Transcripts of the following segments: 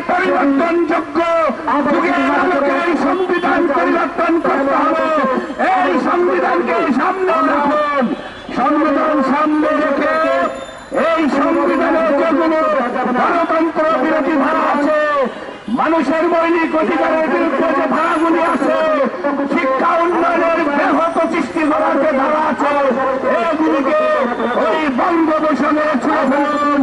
পরিবর্তনযোগ্য যুগের আলোকে এই সংবিধান পরিবর্তন করতে হবে। এই সংবিধানকে সামনে রাখুন। সংবিধান সামনে রেখে এই সংবিধানে যেগুলো গণতন্ত্র বিরোধী ধারা আছে, মানুষের মৌলিক অধিকারের বিরুদ্ধে যে ধারাগুলি আছে, শিক্ষা উন্নয়নের ব্যাহত সৃষ্টি করার যে ধারা আছে, এগুলিকে ওই বঙ্গোপসাগরে ছুঁড়ে ফেলুন।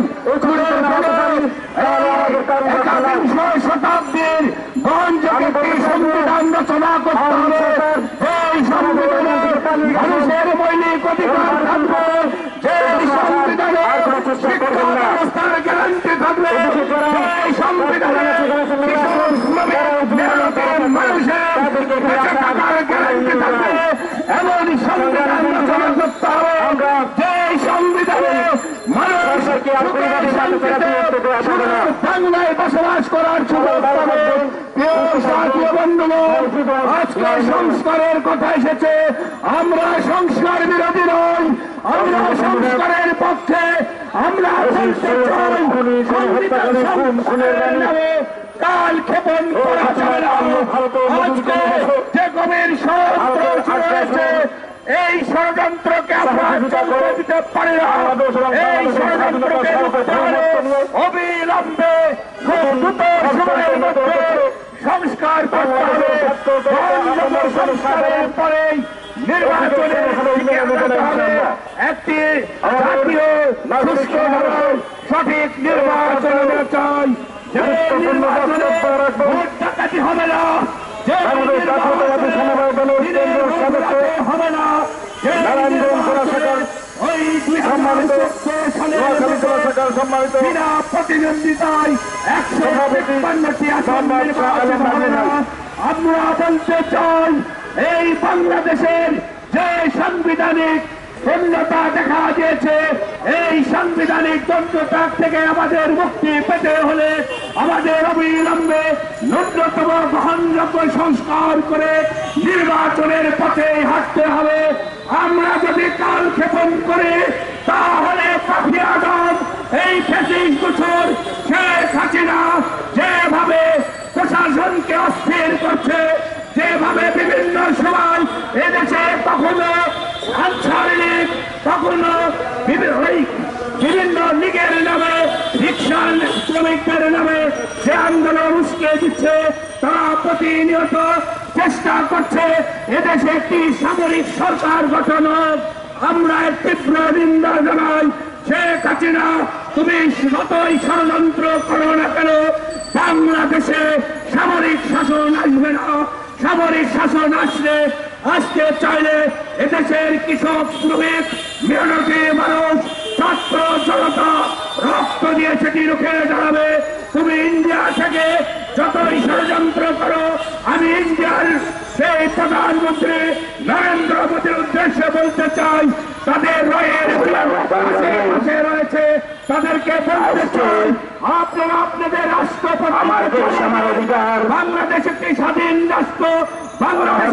একাবিংশ শতাব্দীর গ্রহণযোগ্য একটি সংবিধান রচনা করতে হবে। এই সংবিধানে মানুষের মৌলিক অধিকার থাকবে, যে সংবিধানে শিক্ষা ব্যবস্থার গ্যারান্টি থাকবে, এই সংবিধানে মানুষের বেঁচে থাকার গ্যারান্টি থাকবে। এমন সংবিধান রচনা করতে হবে যে সংবিধানে মানুষ বাংলায় বসবাস করার সুযোগ পাবে। প্রিয় সাথী বন্ধুগণ, আজকে সংস্কারের কথা এসেছে। আমরা সংস্কার বিরোধী নই, আমরা সংস্কারের পক্ষে। আমরা সংবিধানের নামে কাল ক্ষেপণ করা যাবে না। আজকে যে গভীর ষড়যন্ত্র রয়েছে, এই ষড়যন্ত্রকে আমরা চলতে দিতে পারি না। এই ষড়যন্ত্রকে অবিলম্বে দ্রুত সময়ের মধ্যে সংস্কার করতে হবে। সংস্কারের পরেই নির্বাচনের হবে। একটি জাতীয় সুষ্ঠু সঠিক নির্বাচন চাই। যে নির্বাচনে ভোট ডাকাতি হবে না, যে হবে না, ওই বিনা প্রতিদ্বন্দ্বিতায় 155টি আসন নির্বাচন হবে না। আমরা বলতে চাই, এই বাংলাদেশের যে সাংবিধানিক শূন্যতা দেখা দিয়েছে, এই সাংবিধানিক দ্বন্দ্বতা থেকে আমাদের মুক্তি পেতে হলে আমাদের অবিলম্বে ন্যূনতম গ্রহণযোগ্য সংস্কার করে নির্বাচনের পথে হাঁটতে হবে। আমরা যদি কাল ক্ষেপণ করি, তাহলে কাফির আজম এই 25 বছর শেখ হাসিনা যেভাবে প্রশাসনকে অস্থির করছে, যেভাবে বিভিন্ন সময় এদেশে কখনো আনসার লীগ, কখনো বিভিন্ন লীগের নামে, রিক্সা শ্রমিকদের নামে যে আন্দোলন উস্কে দিচ্ছে, তারা প্রতিনিয়ত চেষ্টা করছে এদেশে একটি সামরিক সরকার গঠন। আমরা তীব্র নিন্দা জানাই। শেখ হাসিনা, তুমি যতই ষড়যন্ত্র করো না কেন, বাংলাদেশে সামরিক শাসন আসবে না। সামরিক শাসন আসতে চাইলে এদেশের কৃষক, শ্রমিক, মেহনতি মানুষ, ছাত্র জনতা রক্ত দিয়ে সেটি রুখে দাঁড়াবে। তুমি ইন্ডিয়া থেকে যতই ষড়যন্ত্র করো, আমি ইন্ডিয়ার সেই প্রধানমন্ত্রী নরেন্দ্র মোদীর উদ্দেশ্যে বলতে চাই, তাদের পাশে রয়েছে, তাদেরকে বলতে চাই, আপনারা আপনাদের রাষ্ট্রপতি, বাংলাদেশ একটি স্বাধীন রাষ্ট্র। বাংলাদেশ